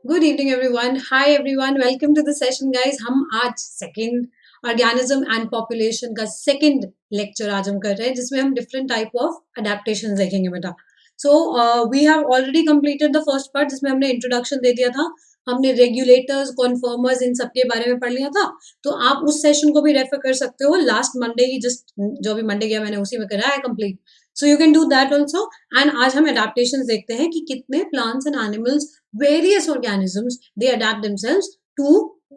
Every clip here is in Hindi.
Good evening everyone. Hi everyone, welcome to the session guys. हम आज सेकंड ऑर्गेनिज्म एंड पॉपुलेशन का सेकंड लेक्चर आज हम कर रहे हैं जिसमें हम डिफरेंट टाइप ऑफ अडेप्टेशन देखेंगे बेटा. So we have already completed the first part जिसमें हमने इंट्रोडक्शन दे दिया था. हमने रेगुलेटर्स, कॉन्फर्मर्स, इन सब के बारे में पढ़ लिया था. तो आप उस सेशन को भी रेफर कर सकते हो. लास्ट मंडे ही जस्ट जो भी मंडे गया मैंने उसी में कराया है complete. So you can do that also. And आज हम अडेप्टेशन देखते हैं कि कितने plants and animals, various organisms, they adapt themselves to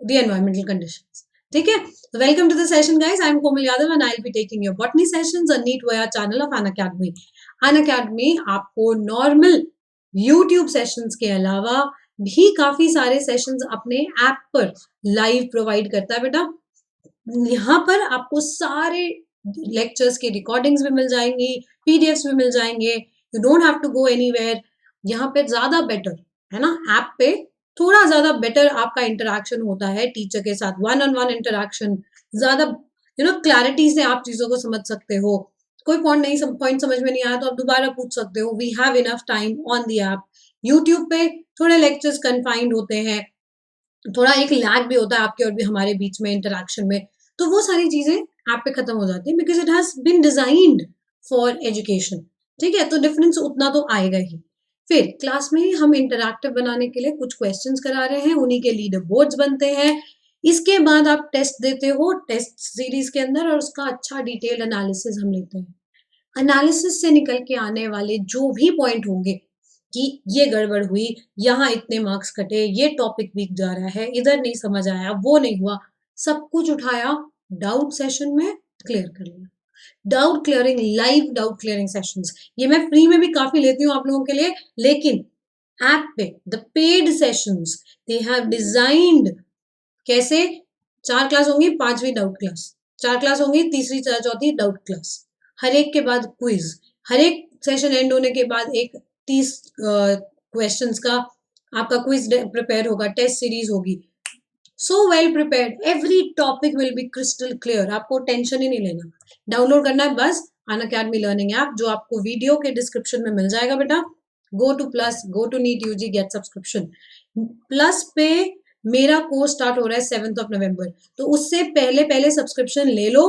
the environmental conditions. ठीक है. Welcome to the session guys. I am Komal Yadav and I will be taking your botany sessions on NEET via channel of Unacademy. Unacademy आपको नॉर्मल यूट्यूब सेशंस के अलावा भी काफी सारे सेशंस अपने ऐप पर लाइव प्रोवाइड करता है बेटा. यहाँ पर आपको सारे लेक्चर्स की रिकॉर्डिंग्स भी मिल जाएंगी, पीडीएफ्स भी मिल जाएंगे. You don't have to go anywhere. यहाँ पे ज्यादा बेटर है ना, ऐप पे थोड़ा ज्यादा बेटर आपका इंटरेक्शन होता है टीचर के साथ. वन ऑन वन इंटरेक्शन, ज्यादा क्लैरिटी से आप चीजों को समझ सकते हो. कोई पॉइंट समझ में नहीं आया तो आप दोबारा पूछ सकते हो. We have enough time on the app. YouTube पे थोड़े लेक्चर्स कन्फाइंड होते हैं, थोड़ा एक लैग भी होता है आपके और भी हमारे बीच में इंटरेक्शन में. तो वो सारी चीजें ऐप पे खत्म हो जाती है because it has been designed for education. ठीक है, तो डिफरेंस उतना तो आएगा ही. फिर क्लास में ही हम इंटरैक्टिव बनाने के लिए कुछ क्वेश्चंस करा रहे हैं, उन्हीं के लीडर बोर्ड्स बनते हैं. इसके बाद आप टेस्ट देते हो टेस्ट सीरीज के अंदर और उसका अच्छा डिटेल एनालिसिस हम लेते हैं. एनालिसिस से निकल के आने वाले जो भी पॉइंट होंगे कि ये गड़बड़ हुई, यहाँ इतने मार्क्स कटे, ये टॉपिक वीक जा रहा है, इधर नहीं समझ आया, वो नहीं हुआ, सब कुछ उठाया डाउट सेशन में क्लियर कर लिया. Doubt clearing, live doubt clearing sessions, ये मैं फ्री में भी काफी लेती हूँ आप लोगों के लिए. लेकिन ऐप पे the paid sessions they have designed. कैसे? 4 क्लास होंगी, 5वीं डाउट क्लास, 4 क्लास होंगी, तीसरी चौथी डाउट क्लास, हर एक के बाद क्विज, हर एक सेशन एंड होने के बाद एक 30 क्वेश्चंस का आपका क्विज प्रिपेयर होगा, टेस्ट सीरीज होगी. So well prepared, every topic will be crystal clear. आपको टेंशन ही नहीं लेना. डाउनलोड करना है बस अनअकैडमी लर्निंग ऐप, जो आपको वीडियो के डिस्क्रिप्शन में मिल जाएगा बेटा. Go to plus, go to NEET UG, get subscription. Plus पे मेरा कोर्स स्टार्ट हो रहा है 7 नवंबर, तो उससे पहले पहले सब्सक्रिप्शन ले लो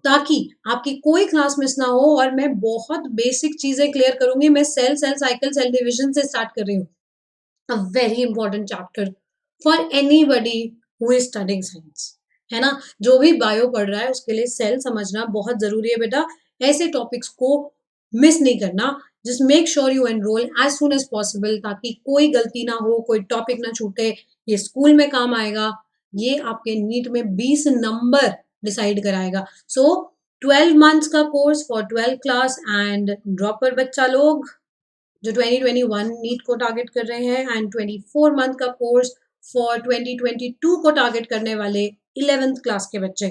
ताकि आपकी कोई क्लास मिस ना हो. और मैं बहुत बेसिक चीजें क्लियर करूंगी. मैं सेल साइकिल, सेल डिविजन से स्टार्ट कर रही हूँ. A very important chapter for anybody who is studying science, है ना. जो भी बायो पढ़ रहा है उसके लिए सेल समझना बहुत जरूरी है बेटा. ऐसे टॉपिक्स को मिस नहीं करना. Just make sure you enrol as soon as possible ताकि कोई गलती ना हो, कोई टॉपिक ना छूटे. ये स्कूल में काम आएगा, ये आपके नीट में 20 नंबर डिसाइड कराएगा. सो 12 मंथ्स का course for 12 class and dropper बच्चा लोग जो 2021 नीट को टारगेट कर रहे हैं, एंड 24 मंथ का कोर्स फॉर 2022 को टारगेट करने वाले 11th क्लास के बच्चे.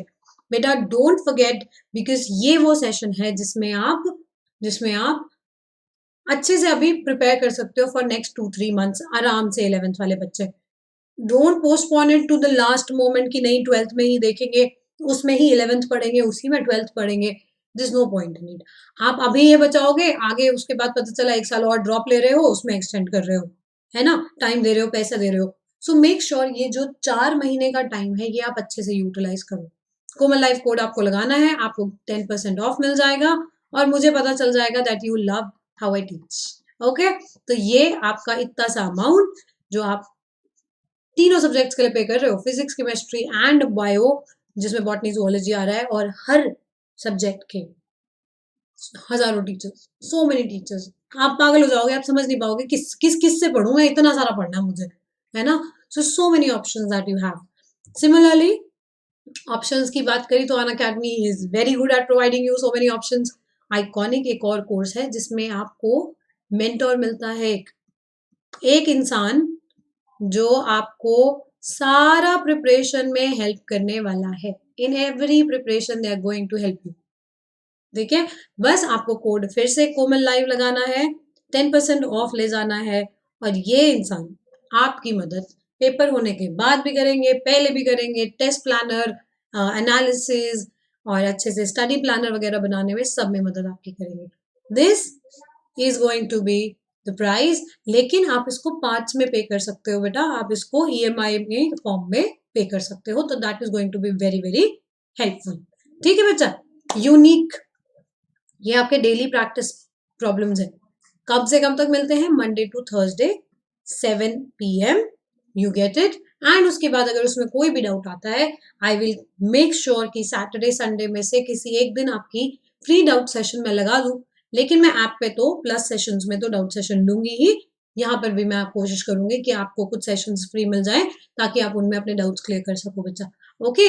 बेटा डोंट फॉरगेट, बिकॉज ये वो सेशन है जिसमें आप अच्छे से अभी प्रिपेयर कर सकते हो फॉर नेक्स्ट 2-3 मंथ्स आराम से. 11th वाले बच्चे don't postpone it to the last moment कि नहीं 12th में ही देखेंगे, उसमें ही 11th पढ़ेंगे, उसी में 12th पढ़ेंगे. This no point need. आप अभी ये बचाओगे, आगे उसके बाद पता चला 1 साल और ड्रॉप ले रहे हो, उसमें एक्सटेंड कर रहे हो, है ना, टाइम दे रहे हो, पैसा दे रहे हो. सो मेक श्योर ये जो 4 महीने का टाइम है ये आप अच्छे से यूटिलाइज करो. कोमल लाइफ कोड आपको लगाना है, आपको 10% ऑफ मिल जाएगा और मुझे पता चल जाएगा that you love how I teach. Okay, तो ये आपका इतना सा अमाउंट जो आप तीनों सब्जेक्ट्स के लिए पे कर रहे हो, फिजिक्स, केमिस्ट्री एंड बायो, जिसमें बॉटनी, जूलॉजी आ रहा है, और हर सब्जेक्ट के हजारों टीचर्स, सो मेनी टीचर्स. आप पागल हो जाओगे, आप समझ नहीं पाओगे किस किस किस से पढ़ूं मैं, इतना सारा पढ़ना है मुझे, है ना. So many options that you have. Similarly options की बात करी तो Unacademy is very good at providing you so many options. Iconic एक और कोर्स है जिसमें आपको मेंटोर मिलता है, एक इंसान जो आपको सारा प्रिपरेशन में हेल्प करने वाला है. In every preparation they are going to help you. ठीक है, बस आपको कोड फिर से कोमल लाइव लगाना है, 10% ऑफ ले जाना है, और ये इंसान आपकी मदद पेपर होने के बाद भी करेंगे, पहले भी करेंगे. टेस्ट प्लानर, एनालिसिस और अच्छे से स्टडी प्लानर वगैरह बनाने में सब में मदद आपकी करेंगे. This is going to be the price, लेकिन आप इसको पार्ट्स में पे कर सकते हो बेटा, आप इसको EMI में फॉर्म में पे कर सकते हो, तो that is going to be very very helpful. ठीक है बच्चा, यूनिक, ये आपके डेली प्रैक्टिस प्रॉब्लम्स है। कब से कब तक मिलते हैं? Monday to Thursday 7 PM, you get it. And उसके बाद अगर उसमें कोई भी डाउट आता है, आई विल मेक श्योर कि सैटरडे संडे में से किसी एक दिन आपकी फ्री डाउट सेशन में लगा दूं, लेकिन मैं ऐप पे तो प्लस सेशंस में तो डाउट सेशन लूंगी ही, यहाँ पर भी मैं कोशिश करूंगी कि आपको कुछ सेशंस फ्री मिल जाए ताकि आप उनमें अपने डाउट्स क्लियर कर सको बच्चा। Okay,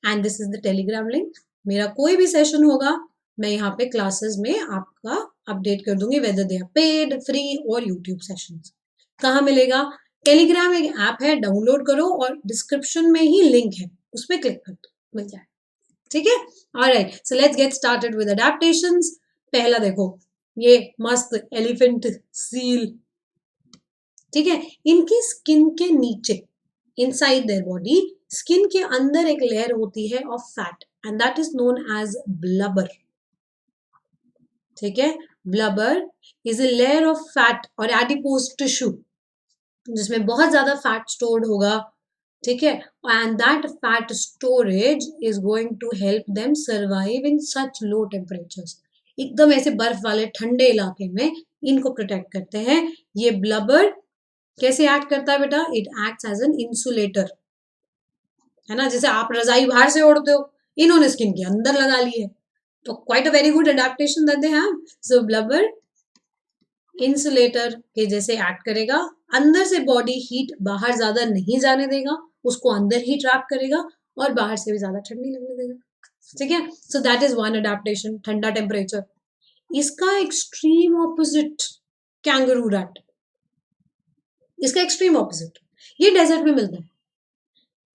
and this is the Telegram link. मेरा कोई भी सेशन होगा मैं यहाँ पे क्लासेस में आपका अपडेट कर दूंगी, whether they are paid, free और यूट्यूब सेशंस। कहाँ मिलेगा? टेलीग्राम एक ऐप है, डाउनलोड करो और डिस्क्रिप्शन में ही लिंक है, उस पर क्लिक कर दो, मिल जाए। ठीक है, alright, so let's get started with adaptations. पहला देखो, ये मस्त एलिफेंट सील, ठीक है, इनकी स्किन के नीचे, इनसाइड देयर बॉडी, स्किन के अंदर एक लेयर होती है of fat and that is known as blubber. ठीक है, blubber is a layer of fat और एडिपोज टिश्यू जिसमें बहुत ज्यादा फैट स्टोर्ड होगा। ठीक है, and that fat storage is going to help them survive in such low temperatures. एकदम ऐसे बर्फ वाले ठंडे इलाके में इनको प्रोटेक्ट करते हैं। ये ब्लबर कैसे एक्ट करता है बेटा? It acts as an insulator, है ना, जैसे आप रजाई बाहर से ओढ़ते हो, इन्होंने स्किन के अंदर लगा ली है, तो quite a very good adaptation that they have. So blubber insulator के जैसे एक्ट करेगा, अंदर से बॉडी हीट बाहर ज्यादा नहीं जाने देगा, उसको अंदर ही ट्रैप करेगा और बाहर से भी ज्यादा ठंडी लगने देगा। ठीक है, so that is one adaptation, ठंडा टेम्परेचर। इसका एक्सट्रीम ऑपोजिट कैंगरू रैट, इसका एक्सट्रीम ऑपोजिट, ये डेजर्ट में मिलता है।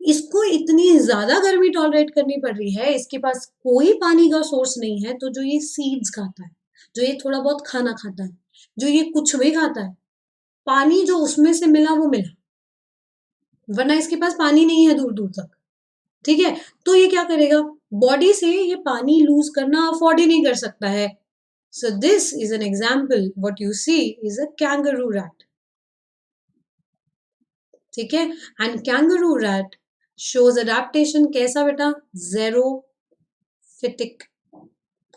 इसको इतनी ज्यादा गर्मी टॉलरेट करनी पड़ रही है, इसके पास कोई पानी का सोर्स नहीं है, तो जो ये सीड्स खाता है, जो ये थोड़ा बहुत खाना खाता है, जो ये कुछ भी खाता है, पानी जो उसमें से मिला वो मिला, वरना इसके पास पानी नहीं है दूर दूर तक। ठीक है, तो ये क्या करेगा? बॉडी से ये पानी लूज करना अफोर्ड ही नहीं कर सकता है। So this is an example, what you see is a kangaroo rat. ठीक है, and kangaroo rat shows adaptation कैसा बेटा? ज़ेरोफिटिक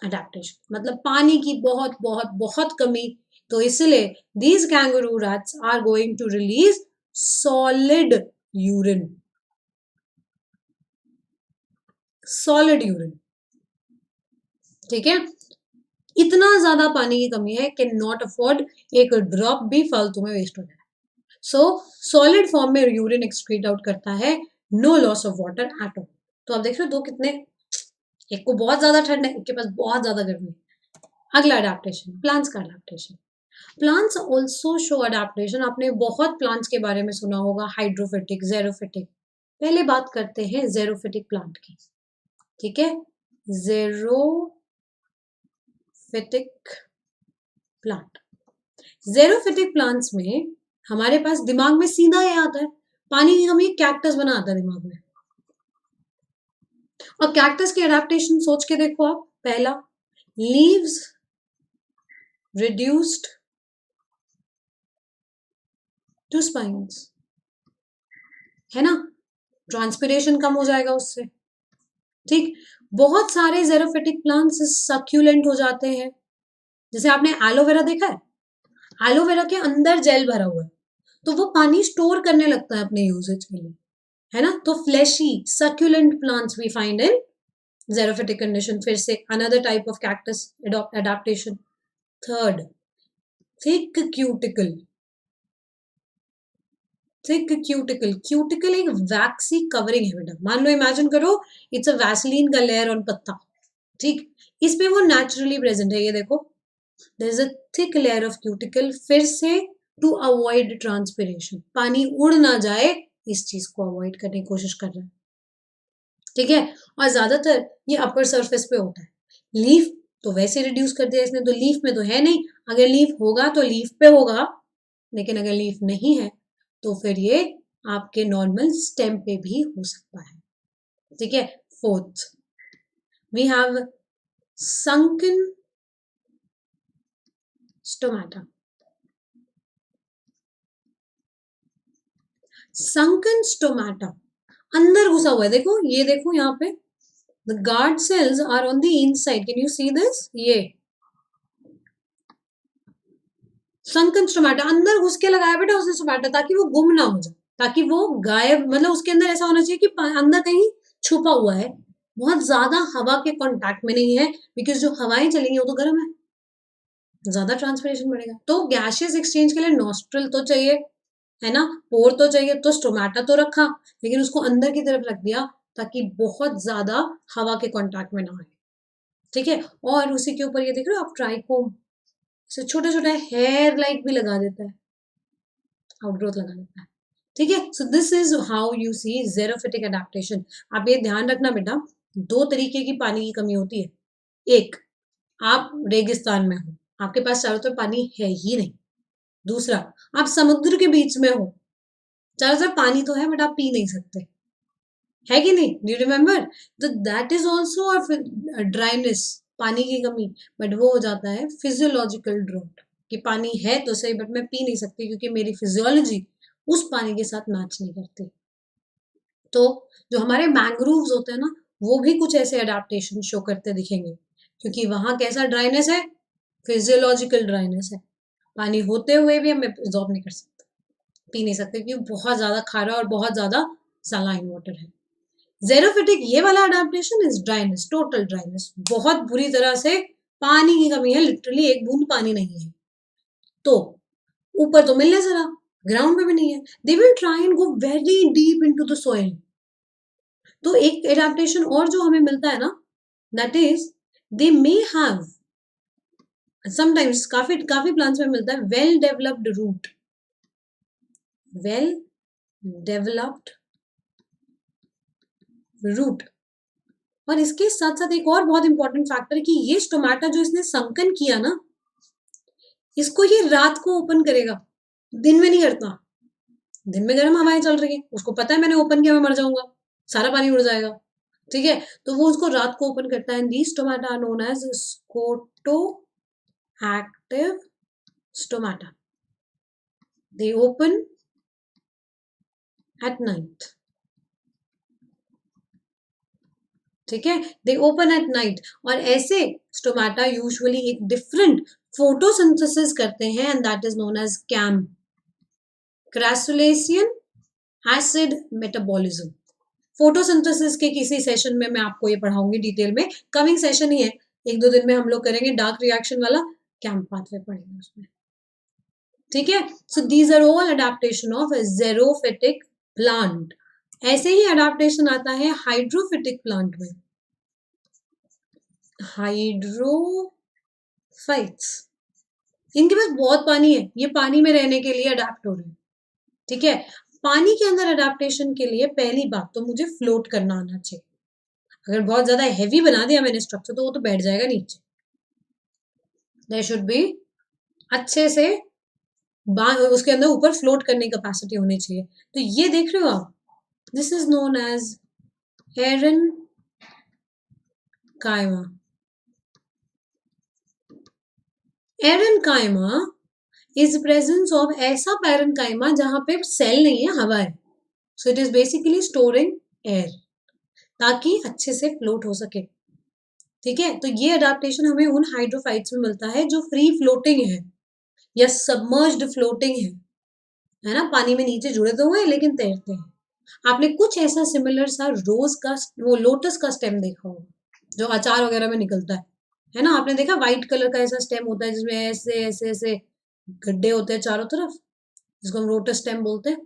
अडेप्टेशन, मतलब पानी की बहुत बहुत बहुत कमी, तो इसलिए these kangaroo rats are going to release solid urine, solid urine। ठीक है, इतना ज्यादा पानी की कमी है, कैन नॉट अफोर्ड एक ड्रॉप भी फालतू में वेस्ट हो जाए। सो सॉलिड फॉर्म में यूरिन एक्सक्रीट आउट करता है, no loss of water at all. तो आप देख रहे हो दो कितने, एक को बहुत ज्यादा ठंड है, एक के पास बहुत ज्यादा गर्मी है। अगला अडेप्टेशन, प्लांट्स का adaptation. Plants also show adaptation. आपने बहुत प्लांट्स के बारे में सुना होगा, हाइड्रोफिटिक, जेरोफिटिक। पहले बात करते हैं जेरोफिटिक प्लांट की। ठीक है, जेरोफिटिक प्लांट, जेरोफिटिक प्लांट्स में हमारे पास दिमाग में सीधा ये आता है, पानी की कमी कैक्टस बना आता है दिमाग में। और कैक्टस की अडेप्टेशन सोच के देखो आप, पहला, लीव्स रिड्यूस्ड टू स्पाइन्स, है ना, ट्रांसपिरेशन कम हो जाएगा उससे। ठीक, बहुत सारे जेरोफिटिक प्लांट्स सक्यूलेंट हो जाते हैं, जैसे आपने एलोवेरा देखा है, एलोवेरा के अंदर जेल भरा हुआ है, तो वो पानी स्टोर करने लगता है अपने यूजेज के लिए, है ना। तो fleshy succulent plants we find in xerophytic condition. फिर से another type of cactus adaptation. Third, thick cuticle. Thick cuticle, cuticle एक वैक्सी कवरिंग है बेटा, मान लो, इमेजिन करो इट्स अ वैसलीन का लेयर ऑन पत्ता। ठीक, इस पे वो नेचुरली प्रेजेंट है, ये देखो, there is a thick layer of cuticle. फिर से टू अवॉइड ट्रांसपिरेशन, पानी उड़ ना जाए, इस चीज को अवॉइड करने की कोशिश कर रहा है। ठीक है, और ज्यादातर ये अपर सरफेस पे होता है। लीफ तो वैसे रिड्यूस कर दिया इसने, तो लीफ में तो है नहीं, अगर लीफ होगा तो लीफ पे होगा, लेकिन अगर लीफ नहीं है तो फिर ये आपके नॉर्मल स्टेम पे भी हो सकता है। ठीक है, fourth, we have sunken stomata. Sunken stomata, अंदर घुसा हुआ है, देखो ये देखो यहाँ पे the guard cells are on the inside, can you see this, ये संकन स्टोमाटा अंदर घुस के लगाया बेटा उसने स्टोमाटा, ताकि वो गुम ना हो जाए, ताकि वो गायब, मतलब उसके अंदर ऐसा होना चाहिए कि अंदर कहीं छुपा हुआ है, बहुत ज्यादा हवा के कांटेक्ट में नहीं है, बिकॉज जो हवाएं चलेंगी वो तो गर्म है, ज्यादा ट्रांसपिरेशन बढ़ेगा। तो गैशियस एक्सचेंज के लिए नॉस्ट्रल तो चाहिए, है ना, पोर तो चाहिए, तो स्टोमाटा तो रखा, लेकिन उसको अंदर की तरफ रख दिया ताकि बहुत ज्यादा हवा के कांटेक्ट में ना आए, ठीक है। और उसी के ऊपर ये देख रहे हो आप ट्राइकोम से छोटे छोटे हेयर लाइक भी लगा देता है, आउटग्रोथ लगा देता है, ठीक है। So this is how you see xerophytic adaptation. आप ये ध्यान रखना बेटा, दो तरीके की पानी की कमी होती है, एक आप रेगिस्तान में हो, आपके पास चारों तरफ पानी है ही नहीं, दूसरा आप समुद्र के बीच में हो, चारों तरफ पानी तो है बट आप पी नहीं सकते, है कि नहीं, डू यू रिमेम्बर, तो दैट इज ऑल्सो ड्राइनेस, पानी की कमी, बट वो हो जाता है फिजियोलॉजिकल ड्रॉट, कि पानी है तो सही बट मैं पी नहीं सकती क्योंकि मेरी फिजियोलॉजी उस पानी के साथ मैच नहीं करती। तो जो हमारे मैंग्रोव्स होते हैं ना, वो भी कुछ ऐसे अडेप्टेशन शो करते दिखेंगे, क्योंकि वहां कैसा ड्राइनेस है, फिजियोलॉजिकल ड्राइनेस है, पानी होते हुए भी हम एब्जॉर्ब नहीं कर सकते, पी नहीं सकते, क्योंकि बहुत ज्यादा खारा और बहुत ज्यादा सलाइन वाटर है। ज़ेरोफिटिक ये वाला adaptation is dryness, total dryness, बहुत बुरी तरह से पानी की कमी है, लिटरली एक बूंद पानी नहीं है, तो ऊपर तो मिलने जरा, ग्राउंड पे भी नहीं है, they will try and go very deep into the soil. तो एक एडेप्टेशन और जो हमें मिलता है ना, that is they may have sometimes, काफी काफी प्लांट्स में मिलता है well developed root, well developed root. और इसके साथ साथ एक और बहुत इंपॉर्टेंट फैक्टर है कि ये स्टोमाटा जो इसने संकन किया ना, इसको ये रात को ओपन करेगा, दिन में नहीं करता, दिन में गर्म हवाएं चल रही है, उसको पता है मैंने ओपन किया मैं मर जाऊंगा, सारा पानी उड़ जाएगा, ठीक है, तो वो उसको रात को ओपन करता है। These stomata are known as scoto active stomata, they open at night, ठीक है, दे ओपन एट नाइट। और ऐसे स्टोमाटा यूजुअली एक डिफरेंट फोटोसिंथेसिस करते हैं and that is known as CAM, crassulacean acid metabolism. Photosynthesis के किसी सेशन में मैं आपको ये पढ़ाऊंगी डिटेल में, कमिंग सेशन ही है, एक दो दिन में हम लोग करेंगे डार्क रिएक्शन वाला, कैम पाथवे पढ़ेंगे उसमें, ठीक है। So these are all adaptation of xerophytic plant. ऐसे ही अडेप्टेशन आता है हाइड्रोफिटिक प्लांट में, हाइड्रोफाइट्स, इनके पास बहुत पानी है, ये पानी में रहने के लिए अडेप्ट हो रहे हैं, ठीक है। पानी के अंदर अडेप्टेशन के लिए पहली बात तो मुझे फ्लोट करना आना चाहिए, अगर बहुत ज्यादा हैवी बना दिया मैंने स्ट्रक्चर तो वो तो बैठ जाएगा नीचे, देयर शुड बी अच्छे से उसके अंदर ऊपर फ्लोट करने की कैपेसिटी होनी चाहिए। तो ये देख रहे हो आप, दिस इज नोन एज एरन कायमा, एरन कायमा इज प्रेजेंस ऑफ ऐसा पैरेन्काइमा जहां पे सेल नहीं है, हवा है, so it is basically storing air ताकि अच्छे से फ्लोट हो सके, ठीक है। तो ये अडेप्टेशन हमें उन हाइड्रोफाइट्स में मिलता है जो फ्री फ्लोटिंग है या सबमर्ज्ड फ्लोटिंग है ना, पानी में नीचे जुड़े तो हुए लेकिन तैरते हैं। आपने कुछ ऐसा सिमिलर सा रोज का वो लोटस का स्टेम देखा होगा जो अचार वगैरह में निकलता है ना, आपने देखा व्हाइट कलर का ऐसा स्टेम होता है जिसमें ऐसे ऐसे ऐसे गड्ढे होते हैं चारों तरफ, जिसको हम लोटस स्टेम बोलते हैं।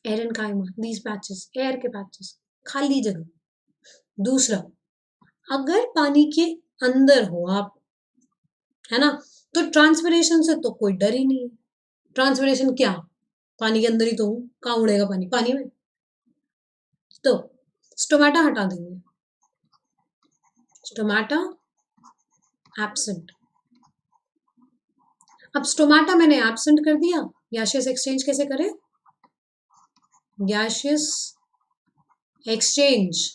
एरन काइमा, दीज पैचेस, एयर के पैचेस, खाली जगह। दूसरा, अगर पानी के अंदर हो आप, है ना, तो ट्रांसपिरेशन से तो कोई डर ही नहीं है, ट्रांसपिरेशन क्या, पानी के अंदर ही तो हूँ, कहाँ उड़ेगा पानी, पानी में, तो स्टोमाटा हटा देंगे, स्टोमाटा एब्सेंट। अब स्टोमाटा मैंने एब्सेंट कर दिया, गैसियस एक्सचेंज कैसे करें, gaseous exchange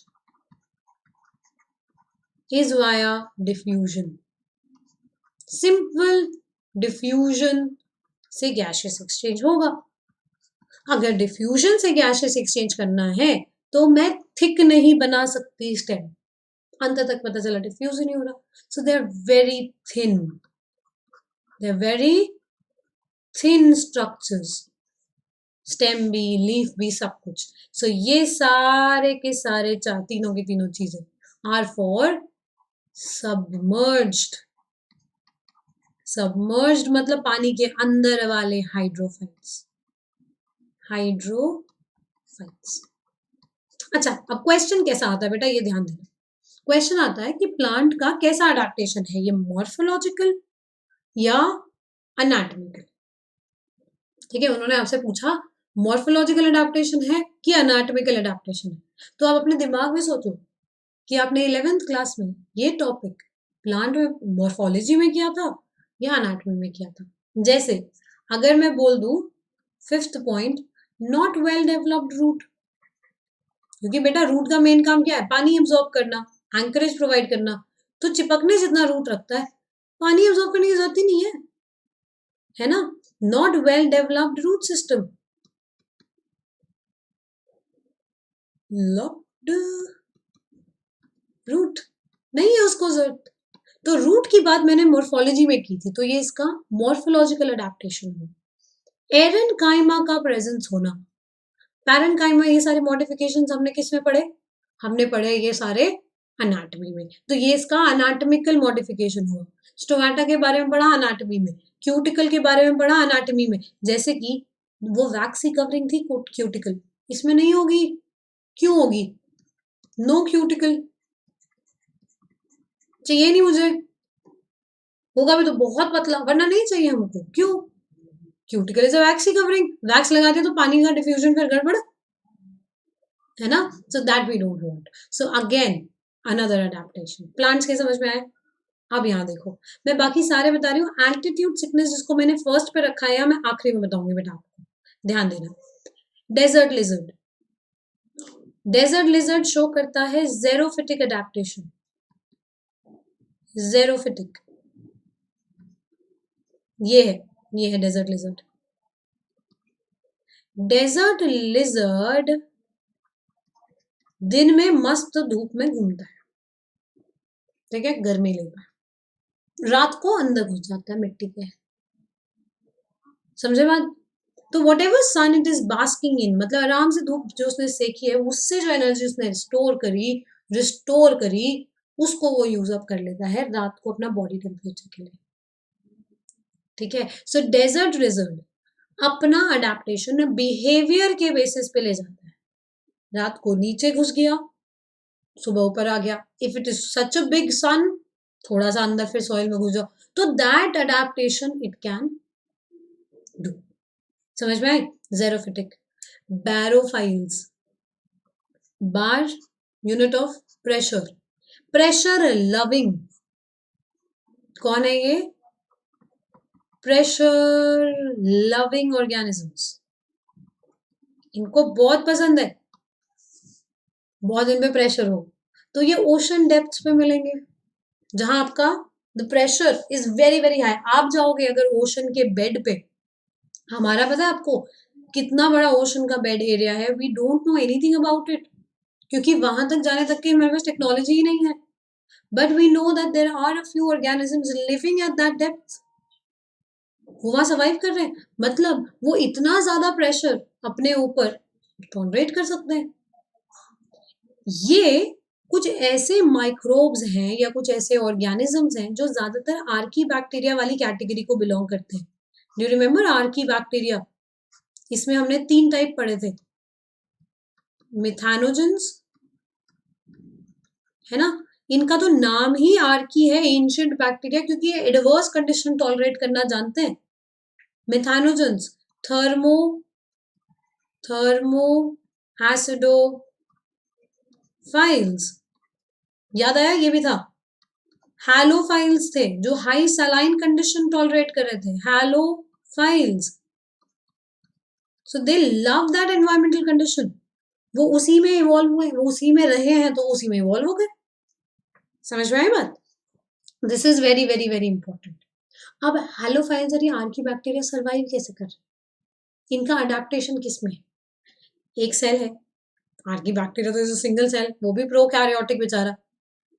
is via diffusion, simple diffusion से गैसियस एक्सचेंज होगा। अगर डिफ्यूजन से गैसेस एक्सचेंज करना है तो मैं थिक नहीं बना सकती स्टेम, अंत तक पता चला डिफ्यूज ही नहीं हो रहा. So they are very thin, they are very thin structures, stem भी, लीफ भी, सब कुछ. सो ये सारे के सारे तीनों की तीनों चीजें आर फॉर सबमर्ज्ड. सबमर्ज्ड मतलब पानी के अंदर वाले हाइड्रोफाइट्स. हाइड्रोफाइट्स. अच्छा, अब क्वेश्चन कैसा आता है बेटा, ये ध्यान देना. क्वेश्चन आता है कि प्लांट का कैसा अडेप्टेशन है, ये मॉर्फोलॉजिकल या अनाटॉमिकल. ठीक है, उन्होंने आपसे पूछा मॉर्फोलॉजिकल अडेप्टेशन है कि अनाटॉमिकल अडेप्टेशन है. तो आप अपने दिमाग में सोचो कि आपने 11th क्लास में ये टॉपिक प्लांट में मॉर्फोलॉजी में किया था या अनाटॉमी में किया था. जैसे अगर मैं बोल दूं 5th point, not well developed root, क्योंकि बेटा रूट का मेन काम क्या है, पानी एब्जॉर्ब करना, एंकरेज प्रोवाइड करना. तो चिपकने जितना रूट रखता है, पानी एब्जॉर्ब करने की जरूरत ही नहीं है ना. Not well developed root system. Locked root नहीं है उसको जरूरत. तो रूट की बात मैंने मॉर्फोलॉजी में की थी, तो ये इसका मॉर्फोलॉजिकल अडेप्टेशन हुआ. एरेनकाइमा का प्रेजेंस होना, पैरेनकाइमा, ये सारे मॉडिफिकेशंस हमने किस में पढ़े, हमने पढ़े ये सारे अनाटमी में. तो ये इसका अनाटमिकल मॉडिफिकेशन हुआ. स्टोमेटा के बारे में पढ़ा अनाटमी में, क्यूटिकल के बारे में पढ़ा अनाटमी में. जैसे कि वो वैक्सी कवरिंग थी क्यूटिकल, इसमें नहीं होगी. क्यों होगी, नो क्यूटिकल चाहिए नहीं मुझे, होगा भी तो बहुत पतला, वरना नहीं चाहिए हमको. क्यों, cuticle is a vaccine covering, wax लगाते हैं तो पानी का डिफ्यूजन फिर गड़बड़ है ना. So that we don't want. So again another adaptation. Plants के समझ में आए. अब यहाँ देखो, मैं बाकी सारे बता रही हूँ. एल्टीट्यूड सिकनेस जिसको मैंने फर्स्ट पे रखा है या मैं आखिरी में बताऊंगी बेटा आपको, ध्यान देना. Desert lizard, desert lizard show करता है जेरोफिटिक अडेप्टेशन. जेरोफिटिक ये है डेजर्ट लिजर्ड. डेजर्ट लिजर्ड दिन में मस्त धूप में घूमता है, ठीक है, गर्मी लेता है. रात को अंदर घुस जाता है मिट्टी के, समझे बात. तो whatever sun it is basking in, मतलब आराम से धूप जो उसने सेकी है उससे जो एनर्जी उसने रिस्टोर करी उसको वो यूज अप कर लेता है रात को अपना बॉडी टेम्परेचर के लिए. ठीक है. सो डेजर्ट लिजर्ड अपना अडेप्टेशन बिहेवियर के बेसिस पे ले जाता है. रात को नीचे घुस गया, सुबह ऊपर आ गया. If it is such a big sun, थोड़ा सा अंदर फिर सॉइल में घुस जाओ, तो that adaptation it can do. समझ में आए. Xerophytic. Barophiles, bar unit of pressure, pressure loving. कौन है ये, प्रेशर लविंग ऑर्गेनिजम्स. इनको बहुत पसंद है बहुत दिन पे प्रेशर हो. तो ये ओशन डेप्थ्स पे मिलेंगे जहां आपका the pressure is very very high. आप जाओगे अगर ओशन के बेड पे, हमारा पता है आपको कितना बड़ा ओशन का बेड एरिया है, we don't know anything about it, क्योंकि वहां तक जाने तक की हमारे पास टेक्नोलॉजी ही नहीं है. But we know that there are a few organisms living at that depth. वो वहां सर्वाइव कर रहे हैं, मतलब वो इतना ज्यादा प्रेशर अपने ऊपर टॉलरेट कर सकते हैं. ये कुछ ऐसे माइक्रोब्स हैं या कुछ ऐसे ऑर्गेनिजम्स हैं जो ज्यादातर आर्की बैक्टीरिया वाली कैटेगरी को बिलोंग करते हैं. Do you remember Archie bacteria. इसमें हमने 3 टाइप पढ़े थे, मिथानोजेंस, है ना. इनका तो नाम ही आर्की है, एंशिएंट बैक्टीरिया, क्योंकि ये एडवर्स कंडीशन टॉलरेट करना जानते हैं. मिथानोजेंस, थर्मो थर्मो एसिडोफाइल्स, याद आया, ये भी था. हैलोफाइल्स थे जो हाई सलाइन कंडीशन टॉलरेट कर रहे थे, halophiles. So they love that environmental condition. वो उसी में इवॉल्व हुए, वो उसी में रहे हैं तो उसी में इवॉल्व हो गए. समझ में आई बात. This is very very very important. अब हैलोफाइल्स और ये आर्की बैक्टीरिया सर्वाइव कैसे कर रहे हैं, इनका अडेप्टेशन किस में है? एक सेल है, आर्की बैक्टीरिया तो इज सिंगल सेल, वो भी प्रोकैरियोटिक बेचारा।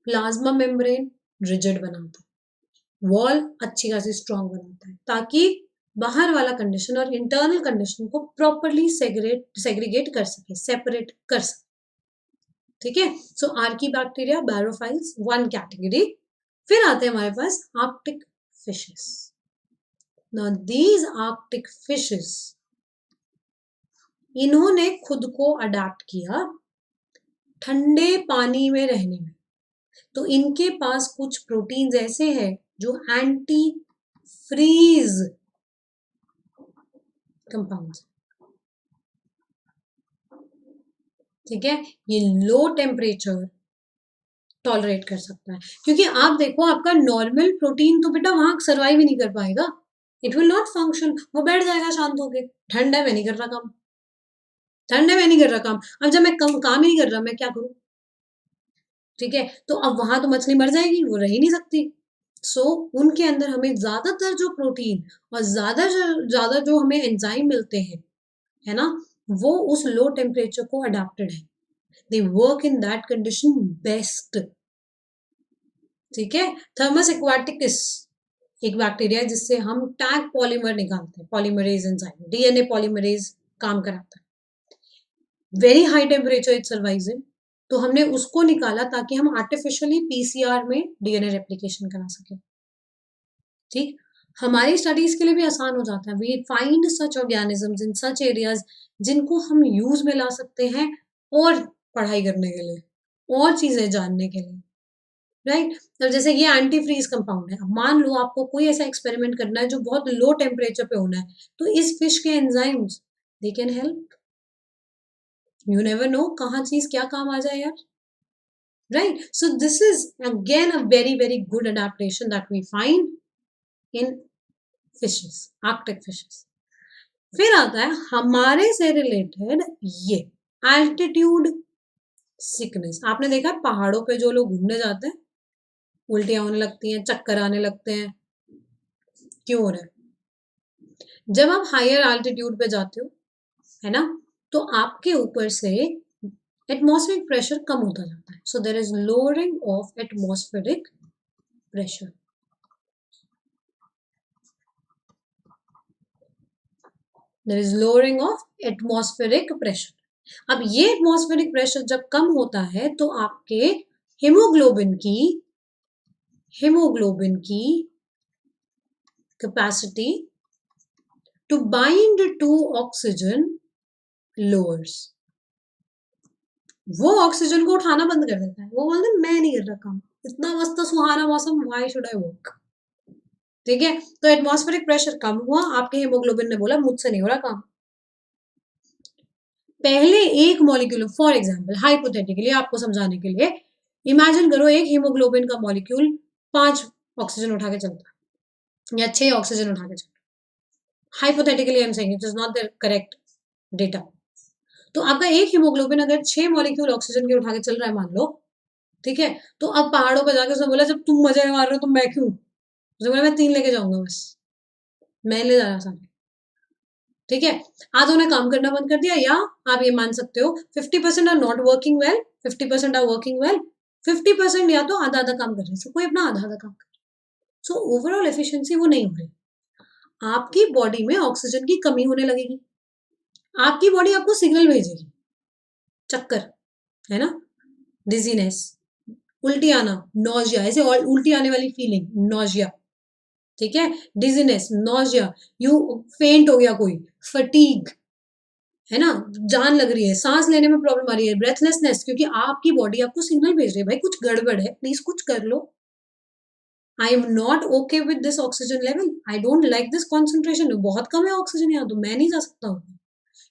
प्लाज्मा मेम्ब्रेन रिजिड बनाता है, वॉल अच्छी खासी स्ट्रॉन्ग बनाता है, ताकि बाहर वाला कंडीशन और इंटरनल कंडीशन को प्रॉपरली सेग्रीगेट कर सके, सेपरेट कर सके। ठीक है, so archaebacteria, barophiles, one category. फिर आते हैं हमारे पास Arctic fishes. Now these Arctic fishes, इन्होंने खुद को अडेप्ट किया ठंडे पानी में रहने में। तो इनके पास कुछ प्रोटीन्स ऐसे हैं जो एंटी फ्रीज कंपाउंड्स, ठीक है, ये लो टेम्परेचर टॉलरेट कर सकता है। क्योंकि आप देखो, आपका नॉर्मल प्रोटीन तो बेटा वहां सर्वाइव ही नहीं कर पाएगा, इट विल नॉट फंक्शन, वो बैठ जाएगा शांत होके, ठंड है मैं नहीं कर रहा काम, ठंड है मैं नहीं कर रहा काम। अब जब मैं काम ही नहीं कर रहा, मैं क्या करूं? ठीक है, तो अब वहां तो मछली मर जाएगी, वो रह ही नहीं सकती। सो उनके अंदर हमें ज्यादातर जो प्रोटीन और ज्यादा जो हमें एंजाइम मिलते हैं, है ना, वो उस लो टेम्परेचर को अडेप्टेड है, they work in that condition best. ठीक है, थर्मस एक्वाटिकस एक बैक्टीरिया है जिससे हम टैग पॉलीमर निकालते हैं, पॉलीमरेज एंजाइम, डीएनए पॉलीमरेज काम कराता है। Very high temperature it survives in, तो हमने उसको निकाला ताकि हम आर्टिफिशियली पीसीआर में डीएनए रेप्लिकेशन करा सके। ठीक, हमारी स्टडीज के लिए भी आसान हो जाता है, we find such organisms in such areas जिनको हम यूज में ला सकते हैं और पढ़ाई करने के लिए और चीजें जानने के लिए, राइट। तो जैसे ये एंटी फ्रीज कंपाउंड है, अब मान लो आपको कोई ऐसा एक्सपेरिमेंट करना है जो बहुत लो टेम्परेचर पे होना है, तो इस फिश के enzymes they can help, you never know कहाँ चीज क्या काम आ जाए यार, right? So this is again a very good adaptation that we find in fishes, arctic fishes. फिर आता है हमारे से रिलेटेड ये एल्टीट्यूड सिकनेस। आपने देखा पहाड़ों पे जो लोग घूमने जाते हैं, उल्टियां होने लगती हैं, चक्कर आने लगते हैं, क्यों हो रहा है? जब आप हायर एल्टीट्यूड पे जाते हो, है ना, तो आपके ऊपर से एटमॉस्फेरिक प्रेशर कम होता जाता है, so there is lowering of atmospheric pressure. There is lowering of atmospheric pressure. अब ये एटमॉस्फेरिक प्रेशर जब कम होता है तो आपके हीमोग्लोबिन की capacity to bind to oxygen lowers, वो ऑक्सीजन को उठाना बंद कर देता है, वो बोलते हैं मैं नहीं कर रहा काम, इतना मस्त सुहाना मौसम, व्हाई शुड आई वर्क। ठीक है, तो एटमॉस्फेरिक प्रेशर कम हुआ, आपके हीमोग्लोबिन ने बोला मुझसे नहीं हो रहा काम। पहले एक मॉलिक्यूल, फॉर एग्जाम्पल हाइपोथेटिकली आपको समझाने के लिए, इमेजिन करो एक हीमोग्लोबिन का मॉलिक्यूल 5 ऑक्सीजन उठा के चलता है या 6 ऑक्सीजन उठा के चलता है, hypothetically I am saying, it is not the correct data. तो आपका एक हीमोग्लोबिन अगर 6 मॉलिक्यूल ऑक्सीजन के उठा के चल रहा है मान लो, ठीक है, तो अब पहाड़ों पर जाके उसने बोला जब तुम मजे मार रहे हो तो मैं क्यों, उसने बोला मैं 3 लेके जाऊंगा, बस मैं ले जा रहा सारे। ठीक है, आधों ने काम करना बंद कर दिया, या आप ये मान सकते हो 50% are not working well, 50% are working well, 50% या तो आधा आधा काम कर रहे हैं, कोई अपना आधा आधा काम कर रहा है, सो ओवरऑल एफिशिएंसी वो नहीं हो रही, आपकी बॉडी में ऑक्सीजन की कमी होने लगेगी, आपकी बॉडी आपको सिग्नल भेजेगी, चक्कर, है ना, डिजीनेस, उल्टी आना, नोजिया, ऐसे उल्टी आने वाली फीलिंग, नोजिया, ठीक है, डिजीनेस, नोजिया, यू फेंट हो गया कोई, फटीग, है ना, जान लग रही है, सांस लेने में प्रॉब्लम आ रही है, ब्रेथलेसनेस, क्योंकि आपकी बॉडी आपको सिग्नल भेज रही है भाई कुछ गड़बड़ है, प्लीज कुछ कर लो, I am not okay with this oxygen level, I don't like this concentration, बहुत कम है ऑक्सीजन यहाँ, तो मैं नहीं जा सकता हूँ,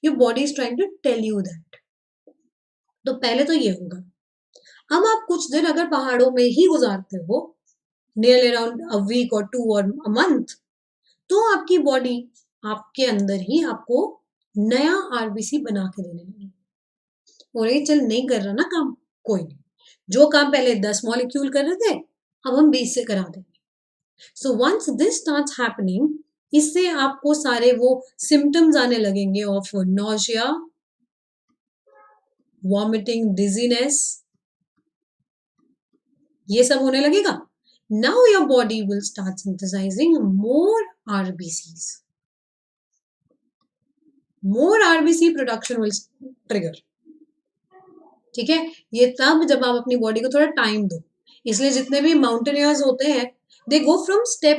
your body is trying to tell you that. तो पहले तो ये होगा। अब आप कुछ दिन अगर पहाड़ों में ही गुजारते हो, नियरली अराउंड अ वीक और 2 और अ मंथ, तो आपकी बॉडी आपके अंदर ही आपको नया आरबीसी बना के देने लगी, और ये चल नहीं कर रहा ना काम, कोई नहीं, जो काम पहले 10 मॉलिक्यूल कर रहे थे अब हम 20 से करा देंगे। So once this starts happening, इससे आपको सारे वो सिम्टम्स आने लगेंगे ऑफ नॉशिया, वॉमिटिंग, डिजीनेस, ये सब होने लगेगा. Now your body will start synthesising more RBCs. More RBC production will trigger. ठीक है, ये तब जब आप अपनी बॉडी को थोड़ा टाइम दो. इसलिए जितने भी माउंटेनियर्स होते हैं they go from step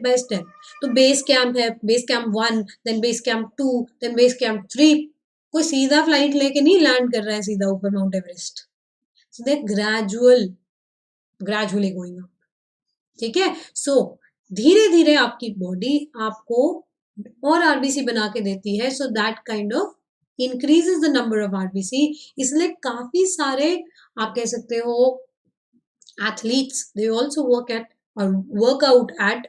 by step. तो बेस कैंप है, base camp 1, then base camp 2, then base camp 3. कोई सीधा फ्लाइट लेके नहीं लैंड कर रहा है सीधा ऊपर माउंट एवरेस्ट. सो दे ग्रेजुअली गोइंग अप. ठीक है, सो धीरे धीरे आपकी बॉडी आपको और आरबीसी बना के देती है. So that kind of increases the number of RBC. इसलिए काफी सारे आप कह सकते हो athletes they also work out at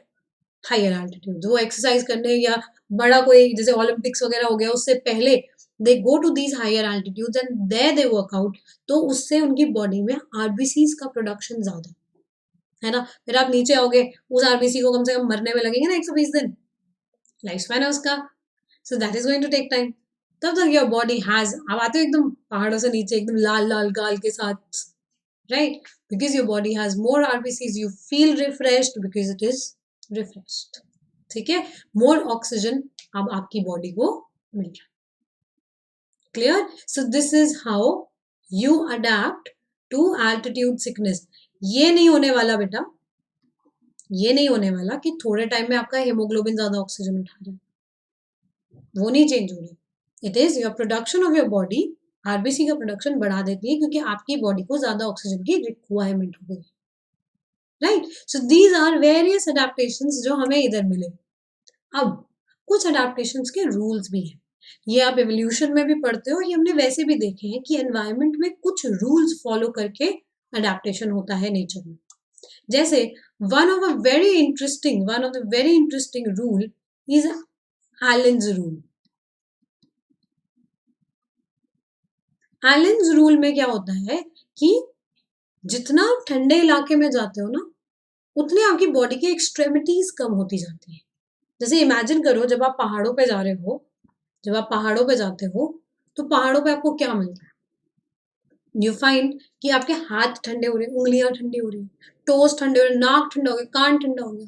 higher altitude. वो एक्सरसाइज करने या बड़ा कोई जैसे ओलंपिक्स वगैरह हो गया उससे पहले they go to these higher altitudes and there they work out. तो उससे उनकी बॉडी में आरबीसीज का प्रोडक्शन ज्यादा है ना. फिर आप नीचे आओगे, उस आरबीसी को कम से कम मरने में लगेंगे ना 120 दिन, लाइफ स्पैन है उसका. So that is going to take time. तब तक योर बॉडी हैज, आप आते हो एकदम पहाड़ों से नीचे एकदम लाल लाल गाल के साथ, right, because your body has more RBCs. You feel refreshed because it is refreshed. ठीक है, मोर ऑक्सीजन अब आपकी बॉडी को मिल रहा है. Clear. So this is how you adapt to altitude sickness. ये नहीं होने वाला बेटा, ये नहीं होने वाला कि थोड़े टाइम में आपका हेमोग्लोबिन ज्यादा ऑक्सीजन उठा रहा है, वो नहीं चेंज हो रही. It is your production of your body. RBC का प्रोडक्शन बढ़ा देती है क्योंकि आपकी बॉडी को ज्यादा ऑक्सीजन की रिक्वायरमेंट हो गई. Right. So these are various adaptations जो हमें इधर मिले. अब कुछ अडेप्टेशंस के रूल्स भी हैं. ये आप एवोल्यूशन में भी पढ़ते हो, ये हमने वैसे भी देखे हैं कि एनवायरनमेंट में कुछ रूल्स फॉलो करके अडेप्टेशन होता है नेचर में. जैसे one of the very interesting rule is Allen's rule. Allen's rule में क्या होता है कि जितना आप ठंडे इलाके में जाते हो ना उतनी आपकी बॉडी की एक्सट्रेमिटीज कम होती जाती है. जैसे इमेजिन करो जब आप पहाड़ों पे जा रहे हो, जब आप पहाड़ों पे जाते हो तो पहाड़ों पे आपको क्या मिलता है. यू फाइंड कि आपके हाथ ठंडे हो रहे हैं, उंगलियां ठंडी हो रही है, टोस ठंडे हो रहे, नाक ठंडा हो गया, कान ठंडा हो गया,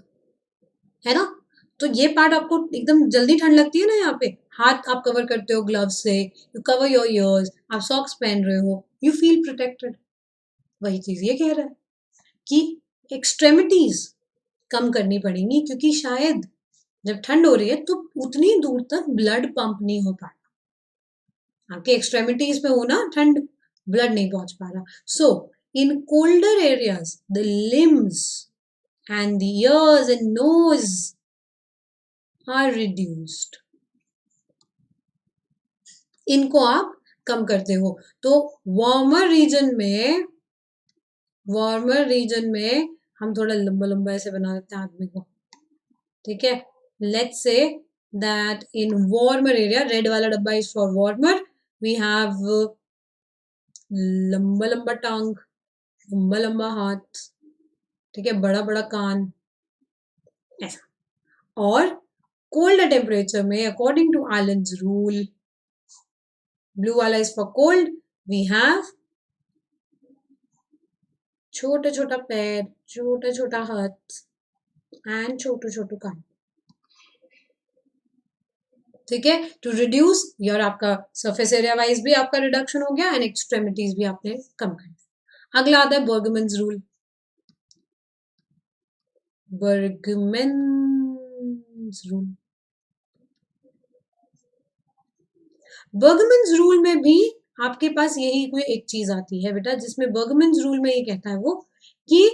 है ना. तो ये पार्ट आपको एकदम जल्दी ठंड लगती है ना. यहाँ पे हाथ आप कवर करते हो ग्लव से, यू कवर योर ईयर्स, आप सॉक्स पहन रहे हो, यू फील प्रोटेक्टेड. वही चीज ये कह रहा है कि एक्सट्रेमिटीज कम करनी पड़ेंगी क्योंकि शायद जब ठंड हो रही है तो उतनी दूर तक ब्लड पंप नहीं हो पा रहा. आपके एक्सट्रेमिटीज में हो ना ठंड, ब्लड नहीं पहुंच पा रहा. So in colder areas the limbs and the ears and nose are reduced. इनको आप कम करते हो. तो वार्मर रीजन में हम थोड़ा लंबा लंबा ऐसे बना देते हैं आदमी को. ठीक है, let's say that in warmer area, red वाला डब्बा is for warmer, we have लंबा लंबा टांग, लंबा लंबा हाथ, ठीक है, बड़ा बड़ा कान, ऐसा. और कोल्ड टेम्परेचर में according to Allen's rule, blue वाला is for cold, we have छोटा छोटा पैर, छोटा छोटा हाथ एंड छोटू छोटू कान. ठीक है, टू रिड्यूस योर, आपका सरफेस एरिया वाइज भी आपका रिडक्शन हो गया एंड एक्सट्रेमिटीज भी आपने कम कर दिया. अगला आता है बर्गमन्स रूल. बर्गमन्स रूल में भी आपके पास यही कोई एक चीज आती है बेटा, जिसमें बर्गमन्स रूल में ये कहता है वो कि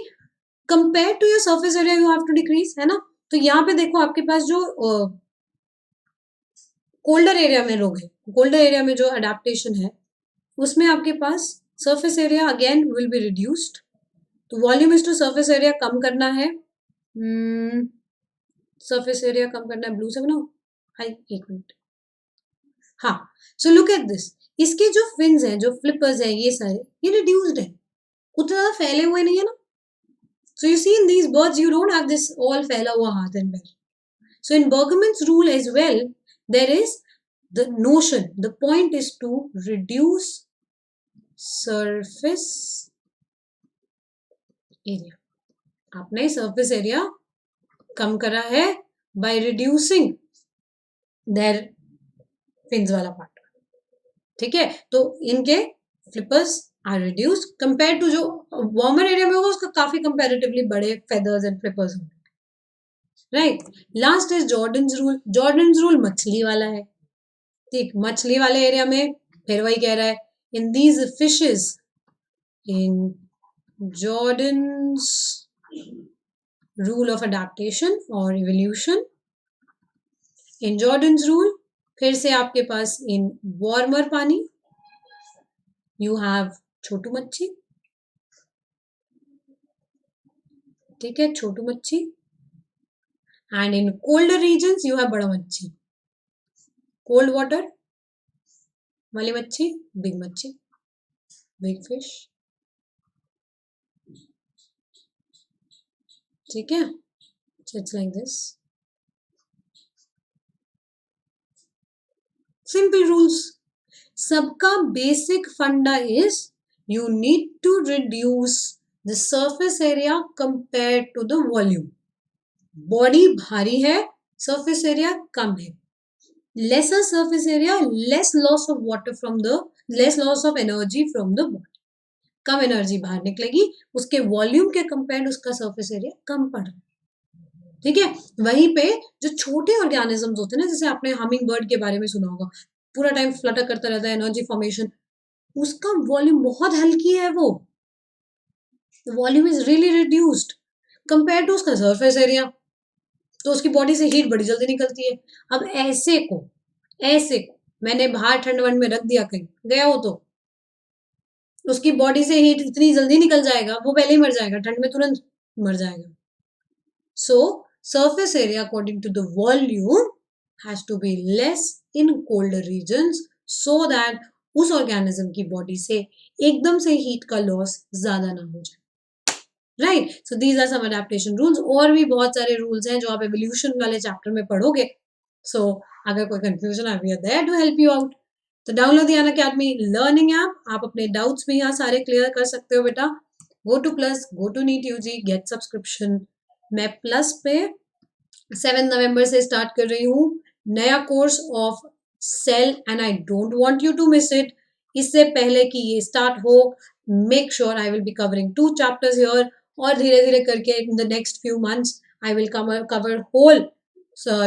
compare to your surface area you have to decrease, है ना. तो यहाँ पे देखो आपके पास जो कोल्डर एरिया में लोग हैं, कोल्डर एरिया में जो अडेप्टेशन है उसमें आपके पास surface area again will be reduced. तो volume is to surface area कम करना है. सरफेस एरिया कम करना है, ब्लू से बनाओ. एक मिनट. हाँ, सो लुक एट दिस. इसके जो फिन्स हैं, जो फ्लिपर्स हैं, ये सारे ये रिड्यूस्ड है, उतना ज्यादा फैले हुए नहीं है ना. So you see in these birds you don't have this all फैला हुआ हाथ एंड पैर. So in Bergman's rule as well, there is the notion, the point is to reduce surface area. आपने surface area कम करा है by reducing their fins वाला part. ठीक है, तो इनके flippers are reduce compare to जो वार्मर एरिया में होगा उसका काफी कंपैरेटिवली बड़े फेदर्स एंड फ्लिपर्स होंगे. Right. Last is Jordan's rule. Jordan's rule मछली वाला है. ठीक, मछली वाले एरिया में फिर वही कह रहा है, in these fishes, in Jordan's rule of adaptation और इवोल्यूशन, इन जॉर्डन्स रूल फिर से आपके पास इन वार्मर पानी यू हैव छोटू मच्छी. ठीक है, छोटू मच्छी. And in colder regions you have बड़ा मच्छी. कोल्ड वाटर वाली मच्छी बिग मच्छी, बिग फिश. ठीक है, so it's like this. Simple rules. सबका बेसिक फंडा is you need to reduce the surface area compare to the volume. Body भारी है, सरफेस एरिया कम है. Lesser surface area, less loss of water from the, less loss of energy from the body. कम एनर्जी बाहर निकलेगी, उसके वॉल्यूम के कंपेयर उसका सरफेस एरिया कम पड़ रहा है. ठीक है. वहीं पे जो छोटे ऑर्गेनिजम्स होते हैं ना, जैसे आपने हमिंग बर्ड के बारे में सुना होगा, पूरा टाइम फ्लटर करता रहता है, एनर्जी फॉर्मेशन, उसका वॉल्यूम बहुत हल्की है, वो volume is really reduced compare to उसका सरफेस एरिया, तो उसकी बॉडी से हीट बड़ी जल्दी निकलती है. अब ऐसे को मैंने बाहर ठंड वंड में रख दिया, कहीं गया हो तो उसकी बॉडी से हीट इतनी जल्दी निकल जाएगा, वो पहले ही मर जाएगा, ठंड में तुरंत मर जाएगा. सो surface area according to the volume has to be less in colder regions so that उस organism की body से एकदम से heat का loss ज़्यादा ना हो जाए. Right? So these are some adaptation rules. और भी बहुत सारे rules हैं जो आप evolution वाले chapter में पढ़ोगे. So अगर कोई confusion है, we are there to help you out. तो download the Unacademy learning app. आप अपने doubts भी यहाँ सारे clear कर सकते हो बेटा. Go to Plus, go to NEET UG, get subscription. मैं प्लस पे 7 नवंबर से स्टार्ट कर रही हूँ नया course of cell and I don't want you to miss it. इससे पहले कि ये स्टार्ट हो, make sure I will be covering 2 chapters here, और धीरे धीरे करके in the next few months I will cover whole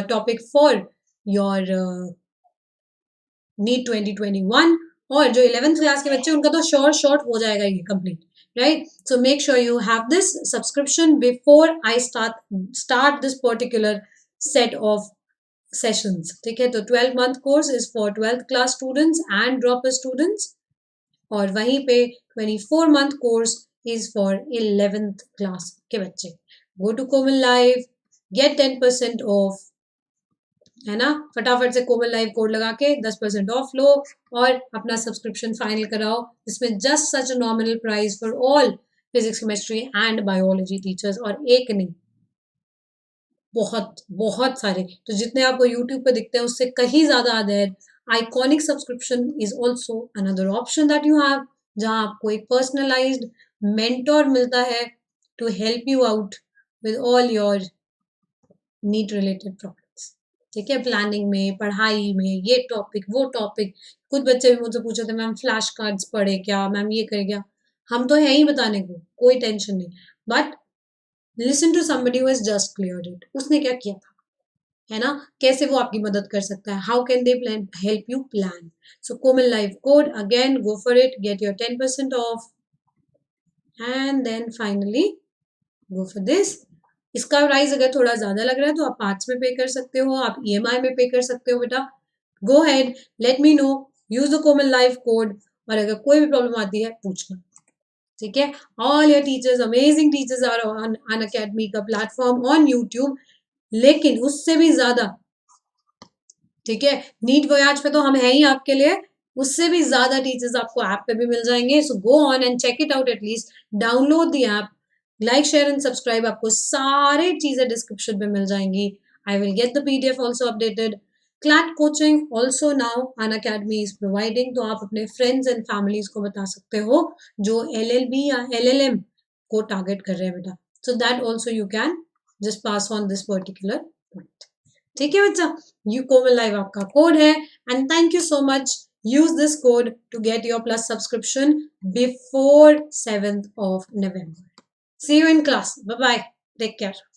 topic for your NEET 2021. और जो 11th क्लास के बच्चे उनका तो शॉर्ट हो जाएगा ये complete. Right? So make sure you have this subscription before I start this particular set of sessions. ठीक है, तो 12-month course is for 12th class students and dropper students, और वहीं पे 24-month course is for 11th class के बच्चे. Go to Komal Live, get 10% off, है ना. फटाफट से कोमल लाइव कोड लगा के 10% ऑफ लो और अपना सब्सक्रिप्शन फाइनल कराओ, जिसमें just such a nominal price for all physics, chemistry and biology teachers. और एक नहीं, बहुत बहुत सारे, तो जितने आपको यूट्यूब पे दिखते हैं उससे कहीं ज्यादा देर. Iconic subscription is also another option that you have, जहां आपको एक पर्सनलाइज्ड मेंटोर मिलता है to help you out with all your NEET related problem. ठीक है, प्लानिंग में, पढ़ाई में, ये टॉपिक वो टॉपिक. कुछ बच्चे भी मुझसे पूछे थे, मैम फ्लैश कार्ड्स पढ़े क्या, मैम ये करे क्या. हम तो है ही बताने को, कोई टेंशन नहीं. But listen to somebody who has just cleared it. उसने क्या किया था, है ना, कैसे वो आपकी मदद कर सकता है, how can they plan help you plan. So Komal live code, again go for it, get your 10% off, and then finally go for this. इसका प्राइस अगर थोड़ा ज्यादा लग रहा है तो आप पार्ट्स में पे कर सकते हो, आप EMI में पे कर सकते हो बेटा. Go ahead, let me know, use the Komal live code, और अगर कोई भी प्रॉब्लम आती है पूछना. ठीक है, all your teachers, amazing teachers are on Unacademy का प्लेटफॉर्म ऑन यूट्यूब. लेकिन उससे भी ज्यादा, ठीक है, नीट वोयाज पे तो हम है ही आपके लिए, उससे भी ज्यादा टीचर्स आपको ऐप पे भी मिल जाएंगे. So go on and check it out, at least download the app, like share and subscribe. आपको सारे चीजें डिस्क्रिप्शन में मिल जाएंगी. I will get the PDF also updated. CLAT coaching also now Unacademy is providing. तो आप अपने friends and families को बता सकते हो जो LLB या LLM को target कर रहे हैं बेटा. So that also you can just pass on this particular point. ठीक है बच्चा, you Komal Live आपका code है and thank you so much. Use this code to get your plus subscription before 7th of November. See you in class. Bye bye. Take care.